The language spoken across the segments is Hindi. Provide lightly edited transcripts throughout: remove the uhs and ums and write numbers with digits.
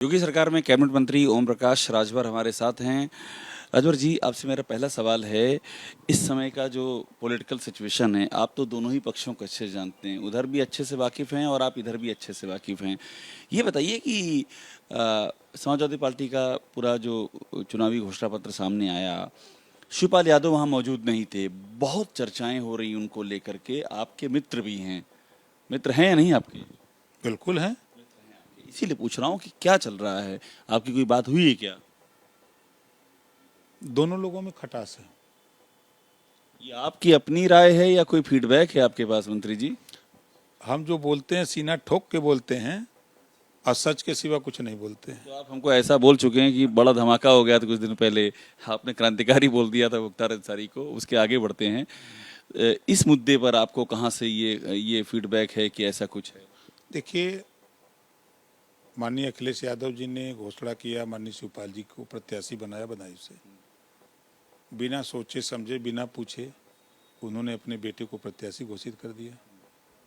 योगी सरकार में कैबिनेट मंत्री ओम प्रकाश राजभर हमारे साथ हैं। राजभर जी, आपसे मेरा पहला सवाल है, इस समय का जो पॉलिटिकल सिचुएशन है, आप तो दोनों ही पक्षों को अच्छे से जानते हैं, उधर भी अच्छे से वाकिफ़ हैं और आप इधर भी अच्छे से वाकिफ़ हैं। ये बताइए कि समाजवादी पार्टी का पूरा जो चुनावी घोषणा पत्र सामने आया, शिवपाल यादव वहाँ मौजूद नहीं थे, बहुत चर्चाएं हो रही उनको लेकर के, आपके मित्र भी हैं, मित्र हैं या नहीं आपके? बिल्कुल है। इसीलिए पूछ रहा हूँ कि क्या चल रहा है, आपकी कोई बात हुई है क्या? दोनों लोगों में खटास है। ये आपकी अपनी राय है या कोई फीडबैक है आपके पास मंत्री जी? हम जो बोलते हैं सीना ठोक के बोलते हैं और सच के सिवा कुछ नहीं बोलते हैं। तो आप हमको ऐसा बोल चुके हैं कि बड़ा धमाका हो गया था कुछ दिन पहले, आपने क्रांतिकारी बोल दिया था मुख्तार अंसारी को। उसके आगे बढ़ते हैं, इस मुद्दे पर आपको कहाँ से ये फीडबैक है कि ऐसा कुछ है? देखिए, माननीय अखिलेश यादव जी ने घोषणा किया, माननीय शिवपाल जी को प्रत्याशी बनाया, बधाई से। बिना सोचे समझे, बिना पूछे उन्होंने अपने बेटे को प्रत्याशी घोषित कर दिया।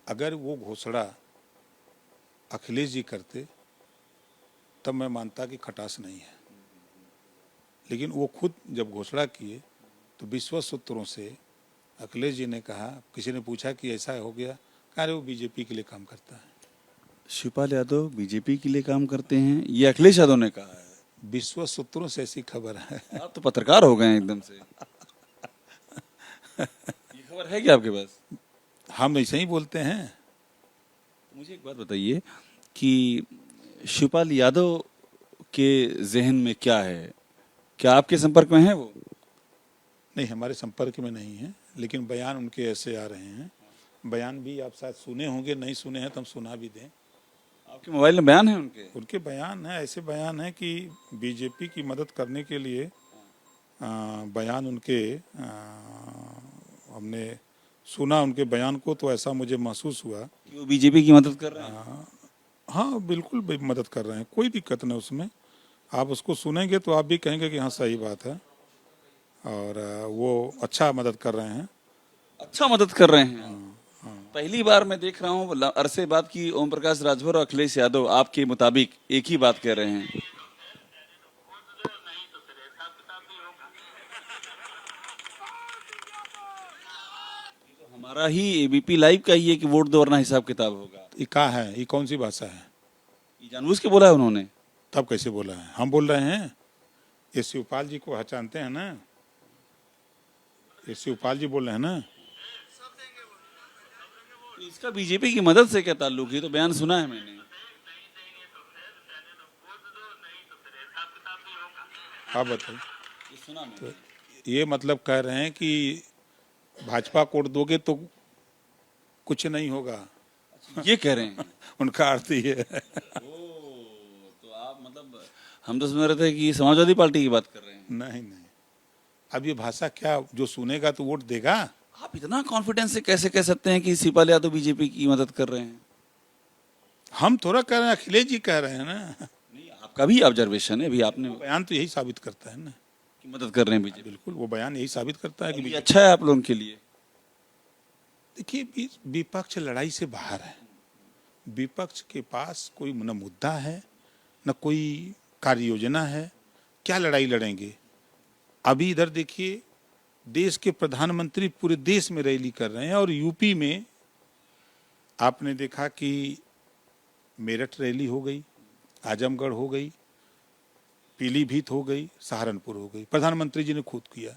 अगर वो घोषणा अखिलेश जी करते तब मैं मानता कि खटास नहीं है, लेकिन वो खुद जब घोषणा किए तो विश्वस्त सूत्रों से अखिलेश जी ने कहा, किसी ने पूछा कि ऐसा हो गया, कहा अरे वो बीजेपी के लिए काम करता है। शिवपाल यादव बीजेपी के लिए काम करते हैं, ये अखिलेश यादव ने कहा है? विश्वस्त सूत्रों से ऐसी खबर है। आप तो पत्रकार हो गए हैं एकदम से। ये खबर है क्या आपके पास? हम ऐसे ही बोलते हैं। मुझे एक बात बताइए कि शिवपाल यादव के जहन में क्या है, क्या आपके संपर्क में है वो? नहीं, हमारे संपर्क में नहीं है, लेकिन बयान उनके ऐसे आ रहे हैं। बयान भी आप शायद सुने होंगे, नहीं सुने हैं तो हम सुना भी दें। आपके मोबाइल में बयान है उनके? उनके बयान है, ऐसे बयान है कि बीजेपी की मदद करने के लिए बयान उनके हमने सुना उनके बयान को, तो ऐसा मुझे महसूस हुआ। कि वो बीजेपी की मदद कर रहे हैं? हाँ, बिल्कुल मदद कर रहे हैं, कोई दिक्कत नहीं उसमें। आप उसको सुनेंगे तो आप भी कहेंगे कि हाँ सही बात है, और वो अच्छा मदद कर रहे हैं। अच्छा मदद कर रहे हैं। पहली बार मैं देख रहा हूँ अरसे बाद की ओम प्रकाश राजभर और अखिलेश यादव आपके मुताबिक एक ही बात कह रहे हैं। हमारा ही एबीपी लाइव का ही है कि वोट दो वरना हिसाब किताब होगा। ये कहा है, ये कौन सी भाषा है? ये जानबूझ के बोला है उन्होंने? तब कैसे बोला है? हम बोल रहे हैं। ये शिवपाल जी को पहचानते हैं ना, ये शिवपाल जी बोल रहे हैं ना। तो इसका बीजेपी की मदद से क्या ताल्लुक है? तो बयान सुना है मैंने। आप बताइए। ये सुना मैंने। तो ये मतलब कह रहे हैं कि भाजपा को वोट दोगे तो कुछ नहीं होगा। ये कह रहे हैं? उनका अर्थ ये है। तो आप मतलब, हम तो समझ रहे थे कि समाजवादी पार्टी की बात कर रहे हैं। नहीं नहीं, अब ये भाषा क्या, जो सुनेगा तो वोट देगा। आप इतना कॉन्फिडेंस से कैसे कह सकते हैं कि शिवपाल यादव बीजेपी की मदद कर रहे हैं? हम थोड़ा कह रहे हैं, अखिलेश जी कह रहे हैं ना। नहीं, आपका भी ऑब्जर्वेशन है, अभी आपने बयान तो यही साबित करता है ना। की मदद कर रहे हैं बीजेपी। बिल्कुल, वो बयान यही साबित करता है कि ये अच्छा है आप लोगों के लिए? देखिए, विपक्ष लड़ाई से बाहर है। विपक्ष के पास कोई न मुद्दा है, न कोई कार्य योजना है। क्या लड़ाई लड़ेंगे? अभी इधर देखिए, देश के प्रधानमंत्री पूरे देश में रैली कर रहे हैं, और यूपी में आपने देखा कि मेरठ रैली हो गई, आजमगढ़ हो गई, पीलीभीत हो गई, सहारनपुर हो गई। प्रधानमंत्री जी ने खुद किया।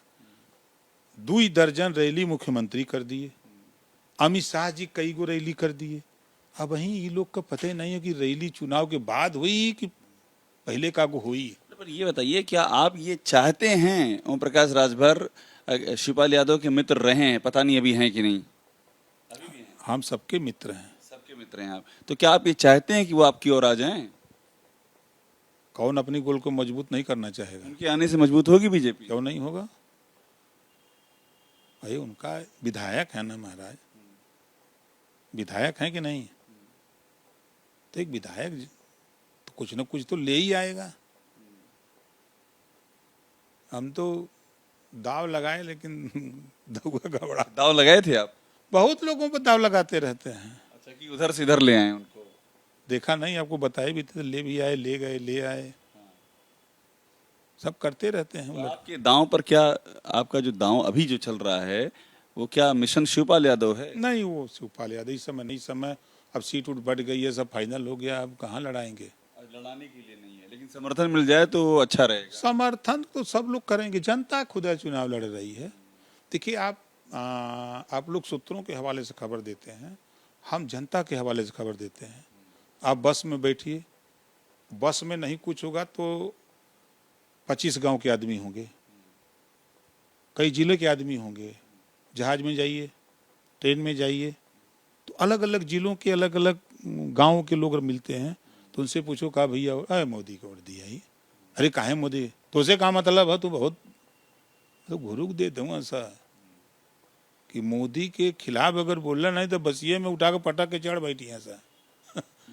2 दर्जन रैली मुख्यमंत्री कर दिए। अमित शाह जी कई गो रैली कर दिए। अब वहीं ये लोग का पता ही नहीं है कि रैली चुनाव के बाद हुई कि पहले का को हुई। पर ये बताइए, क्या आप ये चाहते हैं ओम प्रकाश राजभर शिवपाल यादव के मित्र रहे हैं? पता नहीं अभी हैं कि नहीं। अभी भी हैं? हम सबके मित्र हैं। सबके मित्र हैं आप, तो क्या आप ये चाहते हैं कि वो आपकी ओर आ जाएं? कौन अपनी गोल को मजबूत नहीं करना चाहेगा? उनके आने से मजबूत होगी बीजेपी? क्यों नहीं होगा? भाई उनका विधायक है ना महाराज, विधायक है कि नहीं? तो एक विधायक तो कुछ न कुछ तो ले ही आएगा। हम तो दाव लगाए, लेकिन धुआं घबरा। दाव लगाए थे आप? बहुत लोगों पर दाव लगाते रहते हैं। अच्छा, कि उधर से इधर ले आए उनको? देखा नहीं, आपको बताए भी थे, ले भी आए, ले गए, ले आए, सब करते रहते हैं वो लोग। आपके दांव पर क्या, आपका जो दांव अभी जो चल रहा है वो क्या मिशन शिवपाल यादव है? नहीं, वो शिवपाल यादव इस समय नहीं, समय अब सीट उठ बढ़ गई है, सब फाइनल हो गया, अब कहाँ लड़ाएंगे। लड़ाने के लिए नहीं है, लेकिन समर्थन मिल जाए तो अच्छा रहेगा। समर्थन तो सब लोग करेंगे, जनता खुद चुनाव लड़ रही है। देखिए आप लोग सूत्रों के हवाले से खबर देते हैं, हम जनता के हवाले से खबर देते हैं। आप बस में बैठिए, बस में नहीं कुछ होगा तो 25 गांव के आदमी होंगे, कई जिले के आदमी होंगे। जहाज में जाइए, ट्रेन में जाइए, तो अलग अलग जिलों के अलग अलग गांवों के लोग मिलते हैं, तो उनसे पूछो कहा भैया अरे मोदी को वोट दिया ही, अरे काहे मोदी, तो उसे का मतलब है, तू बहुत तो घुरुक दे दूँ ऐसा कि मोदी के खिलाफ अगर बोलना नहीं तो बसिए में उठा के पटक के चढ़ बैठी ऐसा।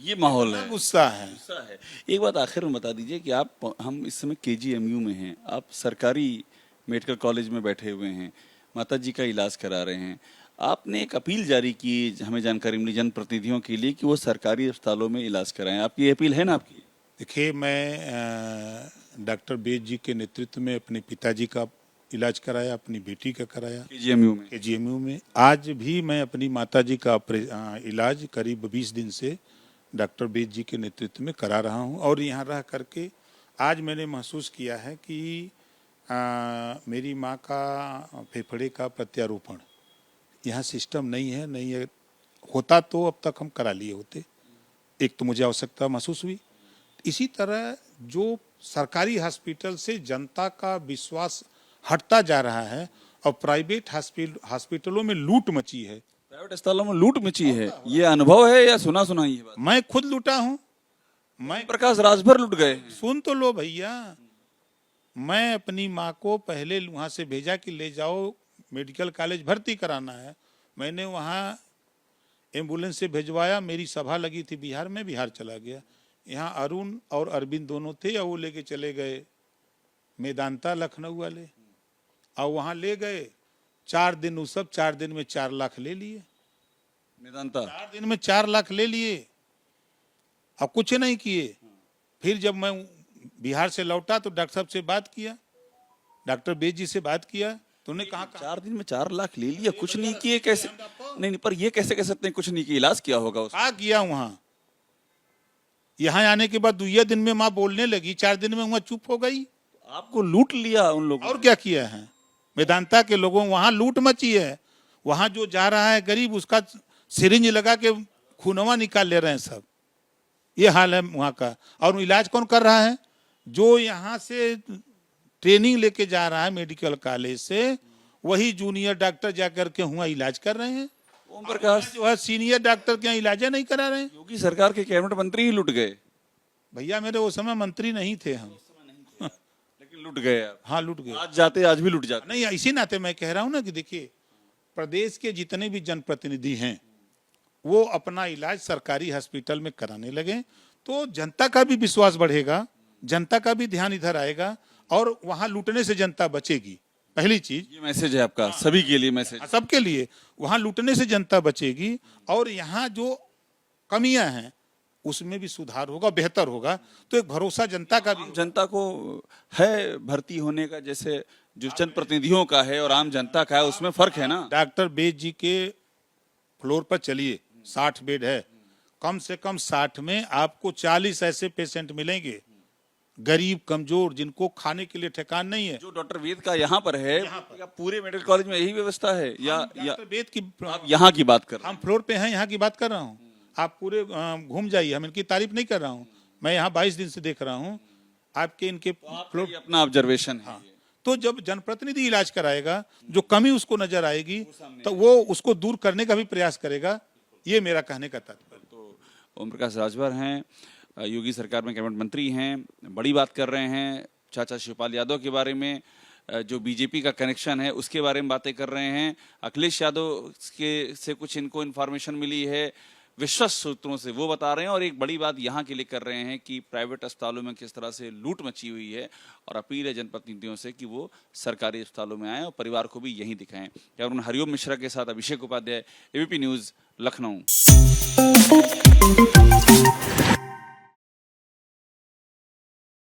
ये माहौल है, गुस्सा है। गुस्सा है। एक बात आखिर में बता दीजिए कि हम इस समय केजीएमयू में हैं, आप सरकारी मेडिकल कॉलेज में बैठे हुए हैं, माता जी का इलाज करा रहे हैं। आपने एक अपील जारी की, हमें जानकारी मिली जनप्रतिनिधियों के लिए कि वो सरकारी अस्पतालों में इलाज कराएं। आपकी अपील है ना आपकी? देखिए, मैं डॉक्टर बेद जी के नेतृत्व में अपने पिताजी का इलाज कराया, अपनी बेटी का कराया केजीएमयू में। आज भी मैं अपनी माताजी का इलाज करीब 20 दिन से डॉक्टर बेद जी के नेतृत्व में करा रहा हूं। और यहाँ रह करके आज मैंने महसूस किया है कि मेरी माँ का फेफड़े का प्रत्यारोपण यहाँ सिस्टम नहीं है, होता तो अब तक हम करा लिए होते। एक तो मुझे आवश्यकता महसूस हुई। इसी तरह जो सरकारी हॉस्पिटल से जनता का विश्वास हटता जा रहा है और प्राइवेट हॉस्पिटलों में लूट मची है। प्राइवेट अस्पतालों में लूट मची है, ये अनुभव है या सुना सुना ही है बात? मैं खुद लूटा हूँ। मैं प्रकाश राजभर लूट गए। सुन तो लो भैया, मैं अपनी माँ को पहले वहाँ से भेजा कि ले जाओ मेडिकल कॉलेज भर्ती कराना है। मैंने वहाँ एम्बुलेंस से भिजवाया, मेरी सभा लगी थी बिहार में, बिहार चला गया। यहाँ अरुण और अरविंद दोनों थे, और वो लेके चले गए मेदांता लखनऊ वाले, और वहाँ ले गए 4 दिन, उस सब 4 दिन में 4 लाख ले लिए। मेदांता 4 दिन में 4 लाख ले लिए, अब कुछ नहीं किए। फिर जब मैं बिहार से लौटा तो डॉक्टर साहब से बात किया, डॉक्टर बेद जी से बात किया, तो उन्होंने कहा 4 दिन में 4 लाख ले लिया, कुछ नहीं किए? कैसे? नहीं, पर ये कैसे कह सकते हैं कुछ नहीं किया? इलाज किया होगा उसका। क्या किया वहाँ? यहाँ आने के बाद 2 दिन में माँ बोलने लगी, 4 दिन में वहाँ चुप हो गई। आपको लूट लिया उन लोगों और क्या किया है? मेदांता के लोगों वहाँ लूट मची है। वहाँ जो जा रहा है गरीब, उसका सिरिंज लगा के खूनवा निकाल ले रहे हैं सब। ये हाल है वहाँ का। और इलाज कौन कर रहा है? जो यहाँ से ट्रेनिंग लेके जा रहा है मेडिकल कॉलेज से, वही जूनियर डॉक्टर जाकर के हुआ इलाज कर रहे हैं। ओम प्रकाश जो है सीनियर डॉक्टर के यहाँ इलाज नहीं करा रहे हैं। योगी सरकार के कैबिनेट मंत्री ही लुट गए। भैया मेरे वो समय मंत्री नहीं थे हम, लेकिन लुट गए आप। हाँ लूट गए। आज जाते आज भी लुट जाते। नहीं, इसी नाते मैं कह रहा हूँ ना कि देखिए, प्रदेश के जितने भी जनप्रतिनिधि हैं वो अपना इलाज सरकारी हॉस्पिटल में कराने लगे, तो जनता का भी विश्वास बढ़ेगा, जनता का भी ध्यान इधर आएगा, और वहां लूटने से जनता बचेगी। पहली चीज ये मैसेज है आपका सभी के लिए, मैसेज सबके लिए। वहां लूटने से जनता बचेगी, और यहाँ जो कमियां हैं उसमें भी सुधार होगा, बेहतर होगा। तो एक भरोसा जनता का भी। जनता को है भर्ती होने का, जैसे जो जनप्रतिनिधियों का है और आम जनता का है, उसमें फर्क है ना। डॉक्टर बेद जी के फ्लोर पर चलिए, 60 बेड है, कम से कम 60 में आपको 40 ऐसे पेशेंट मिलेंगे, गरीब कमजोर, जिनको खाने के लिए ठिकाना नहीं है। जो डॉक्टर वेद का यहाँ पर है, या पूरे मेडिकल कॉलेज में यही व्यवस्था है, या डॉक्टर वेद की आप यहाँ की बात कर रहे हम फ्लोर पे हैं, यहाँ की बात कर रहा हूँ। आप पूरे घूम जाइए, हम इनकी तारीफ नहीं कर रहा हूँ, मैं यहाँ 22 दिन से देख रहा हूँ आपके इनके फ्लोर। हैं? अपना ऑब्जर्वेशन है। तो जब जनप्रतिनिधि इलाज कराएगा, जो कमी उसको नजर आएगी, तो वो उसको दूर करने का भी प्रयास करेगा। ये मेरा कहने का तात्पर्य। तो ओम प्रकाश राजभर हैं, योगी सरकार में कैबिनेट मंत्री हैं, बड़ी बात कर रहे हैं चाचा शिवपाल यादव के बारे में, जो बीजेपी का कनेक्शन है उसके बारे में बातें कर रहे हैं। अखिलेश यादव के से कुछ इनको इन्फॉर्मेशन मिली है विश्वस्त सूत्रों से, वो बता रहे हैं। और एक बड़ी बात यहाँ के लिए कर रहे हैं कि प्राइवेट अस्पतालों में किस तरह से लूट मची हुई है, और अपील है जनप्रतिनिधियों से कि वो सरकारी अस्पतालों में आएं और परिवार को भी यहीं दिखाएं। कैमरामैन हरिओम मिश्रा के साथ अभिषेक उपाध्याय, एबीपी न्यूज़, लखनऊ।